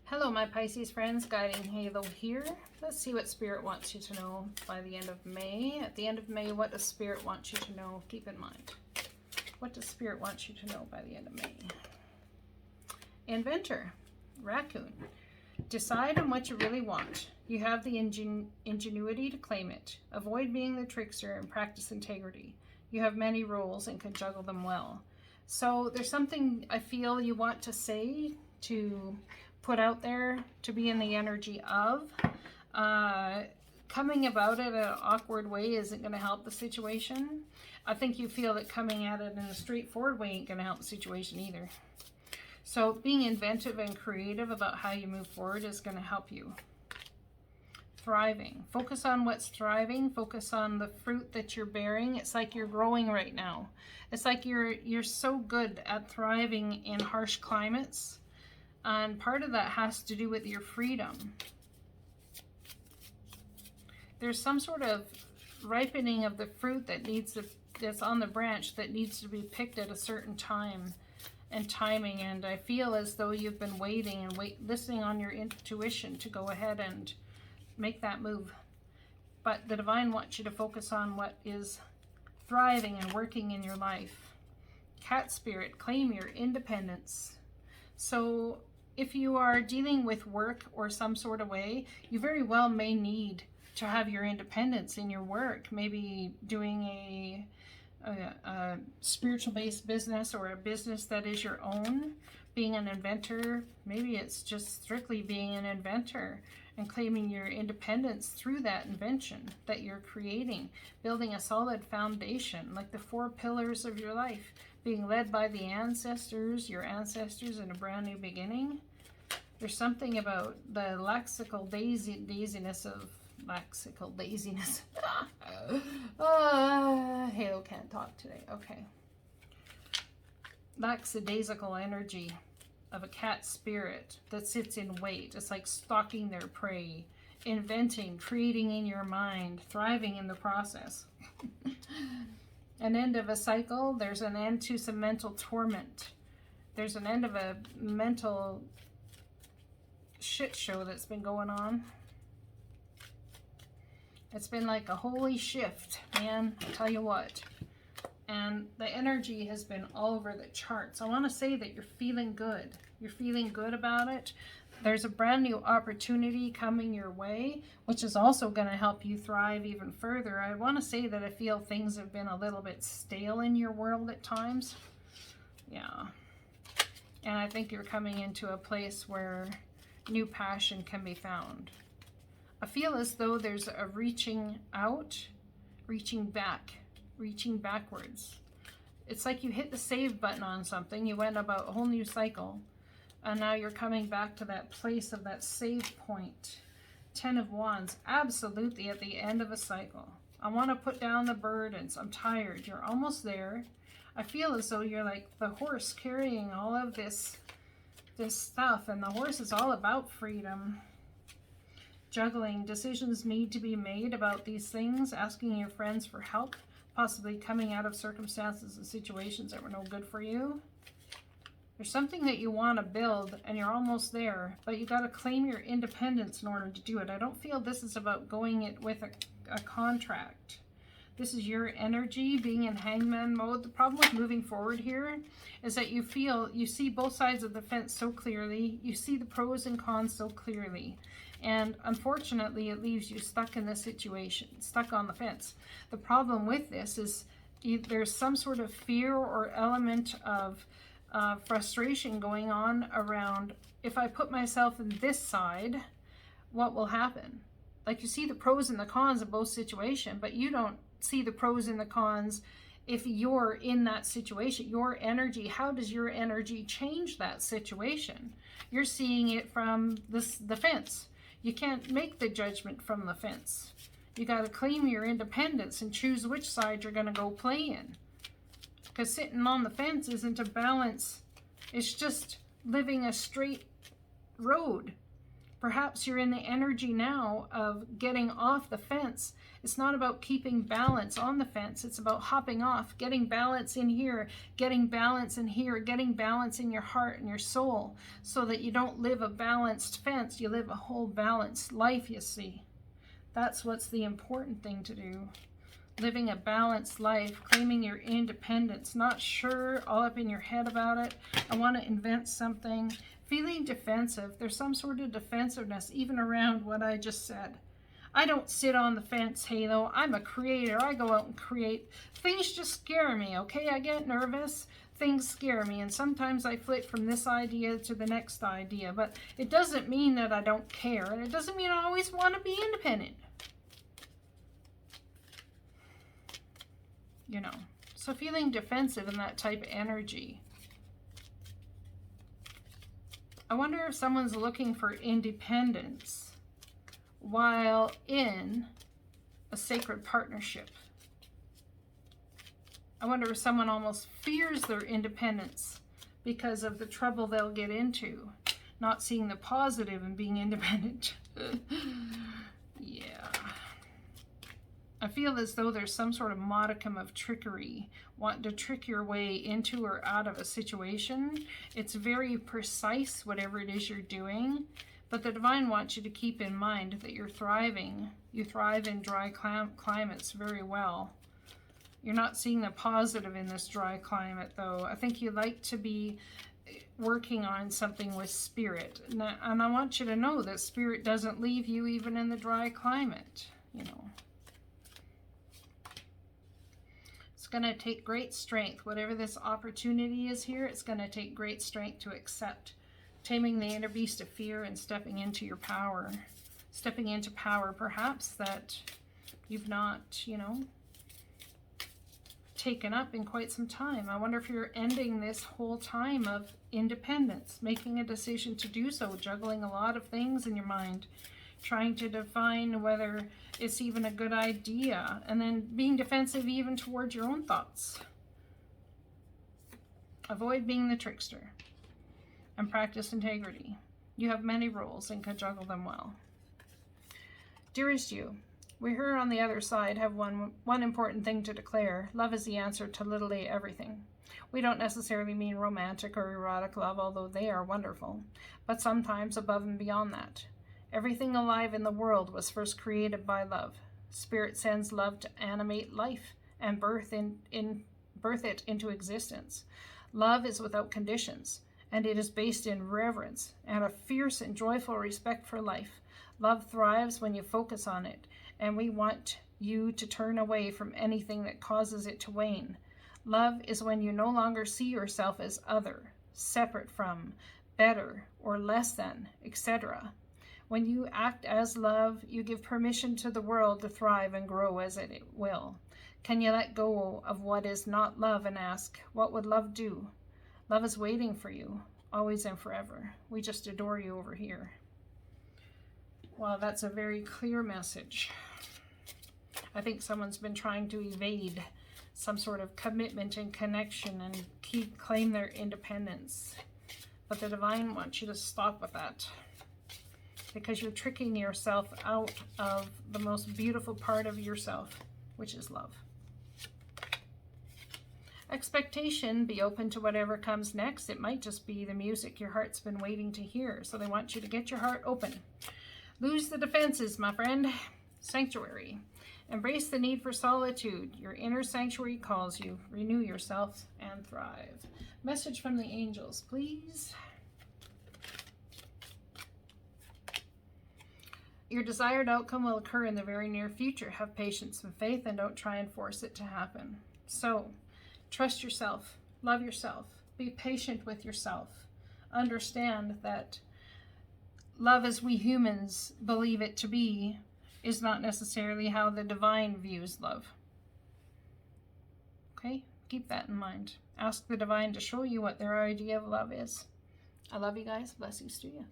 Hello, my Pisces friends, Guiding Halo here. Let's see what Spirit wants you to know by the end of May. At the end of May, what does Spirit want you to know? Keep in mind. What does Spirit want you to know by the end of May? Inventor, Raccoon. Decide on what you really want. You have the ingenuity to claim it. Avoid being the trickster and practice integrity. You have many roles and can juggle them well. So there's something I feel you want to say, to put out there, to be in the energy of. Coming about it in an awkward way isn't going to help the situation. I think you feel that coming at it in a straightforward way ain't going to help the situation either. So being inventive and creative about how you move forward is going to help you. Thriving. Focus on what's thriving. Focus on the fruit that you're bearing. It's like you're growing right now. It's like you're so good at thriving in harsh climates. And part of that has to do with your freedom. There's some sort of ripening of the fruit that that's on the branch that needs to be picked at a certain time and timing. And I feel as though you've been waiting and listening on your intuition to go ahead and make that move. But the divine wants you to focus on what is thriving and working in your life. Cat Spirit, claim your independence. So if you are dealing with work or some sort of way, you very well may need to have your independence in your work. Maybe doing a spiritual-based business or a business that is your own. Being an inventor, maybe it's just strictly being an inventor and claiming your independence through that invention that you're creating. Building a solid foundation, like the 4 pillars of your life. Being led by the ancestors, your ancestors in a brand new beginning. There's something about the lexical daziness of Halo can't talk today. Okay. Lackadaisical energy of a cat spirit that sits in wait. It's like stalking their prey, inventing, creating in your mind, thriving in the process. An end of a cycle. There's an end to some mental torment. There's an end of a mental shit show that's been going on. It's been like a holy shift, man. I'll tell you what. And the energy has been all over the charts. I want to say that you're feeling good. You're feeling good about it. There's a brand new opportunity coming your way, which is also going to help you thrive even further. I want to say that I feel things have been a little bit stale in your world at times. Yeah. And I think you're coming into a place where new passion can be found. I feel as though there's a reaching out, reaching back, reaching backwards. It's like you hit the save button on something, you went about a whole new cycle, and now you're coming back to that place of that save point. 10 of Wands, absolutely at the end of a cycle. I want to put down the burdens. I'm tired. You're almost there. I feel as though you're like the horse carrying all of this stuff, and the horse is all about freedom. Juggling. Decisions need to be made about these things. Asking your friends for help. Possibly coming out of circumstances and situations that were no good for you. There's something that you want to build and you're almost there, but you got to claim your independence in order to do it. I don't feel this is about going it with a contract. This is your energy being in hangman mode. The problem with moving forward here is that you see both sides of the fence so clearly. You see the pros and cons so clearly. And unfortunately, it leaves you stuck in this situation, stuck on the fence. The problem with this is there's some sort of fear or element of frustration going on around, if I put myself in this side, what will happen? Like, you see the pros and the cons of both situations, but you don't see the pros and the cons if you're in that situation. Your energy, how does your energy change that situation? You're seeing it from the fence. You can't make the judgment from the fence. You got to claim your independence and choose which side you're going to go play in. Because sitting on the fence isn't a balance. It's just living a straight road. Perhaps you're in the energy now of getting off the fence. It's not about keeping balance on the fence. It's about hopping off, getting balance in here, getting balance in here, getting balance in your heart and your soul, so that you don't live a balanced fence. You live a whole balanced life, you see. That's what's the important thing to do. Living a balanced life, claiming your independence, not sure, all up in your head about it. I want to invent something. Feeling defensive. There's some sort of defensiveness even around what I just said. I don't sit on the fence, Halo. I'm a creator. I go out and create. Things just scare me, okay? I get nervous. Things scare me, and sometimes I flit from this idea to the next idea, but it doesn't mean that I don't care, and it doesn't mean I always want to be independent. You know, so feeling defensive in that type of energy. I wonder if someone's looking for independence while in a sacred partnership. I wonder if someone almost fears their independence because of the trouble they'll get into, not seeing the positive in being independent. Yeah. I feel as though there's some sort of modicum of trickery, wanting to trick your way into or out of a situation. It's very precise, whatever it is you're doing, but the divine wants you to keep in mind that you're thriving. You thrive in dry climates very well. You're not seeing the positive in this dry climate, though. I think you like to be working on something with spirit. And I want you to know that spirit doesn't leave you even in the dry climate, you know. It's going to take great strength. Whatever this opportunity is here, it's going to take great strength to accept. Taming the inner beast of fear and stepping into your power. Stepping into power, perhaps, that you've not, you know, taken up in quite some time. I wonder if you're ending this whole time of independence, making a decision to do so, juggling a lot of things in your mind, trying to define whether it's even a good idea, and then being defensive even towards your own thoughts. Avoid being the trickster and practice integrity. You have many roles and can juggle them well. Dearest you, we here on the other side have one important thing to declare. Love is the answer to literally everything. We don't necessarily mean romantic or erotic love, although they are wonderful, but sometimes above and beyond that. Everything alive in the world was first created by love. Spirit sends love to animate life and birth it into existence. Love is without conditions, and it is based in reverence and a fierce and joyful respect for life. Love thrives when you focus on it, and we want you to turn away from anything that causes it to wane. Love is when you no longer see yourself as other, separate from, better, or less than, etc. When you act as love, you give permission to the world to thrive and grow as it will. Can you let go of what is not love and ask, what would love do? Love is waiting for you, always and forever. We just adore you over here. Well, that's a very clear message. I think someone's been trying to evade some sort of commitment and connection and claim their independence. But the divine wants you to stop with that, because you're tricking yourself out of the most beautiful part of yourself, which is love. Expectation, be open to whatever comes next. It might just be the music your heart's been waiting to hear, so they want you to get your heart open. Lose the defenses, my friend. Sanctuary. Embrace the need for solitude. Your inner sanctuary calls you. Renew yourself and thrive. Message from the angels, please. Your desired outcome will occur in the very near future. Have patience and faith, and don't try and force it to happen. So, trust yourself. Love yourself. Be patient with yourself. Understand that love as we humans believe it to be is not necessarily how the divine views love. Okay? Keep that in mind. Ask the divine to show you what their idea of love is. I love you guys. Blessings to you.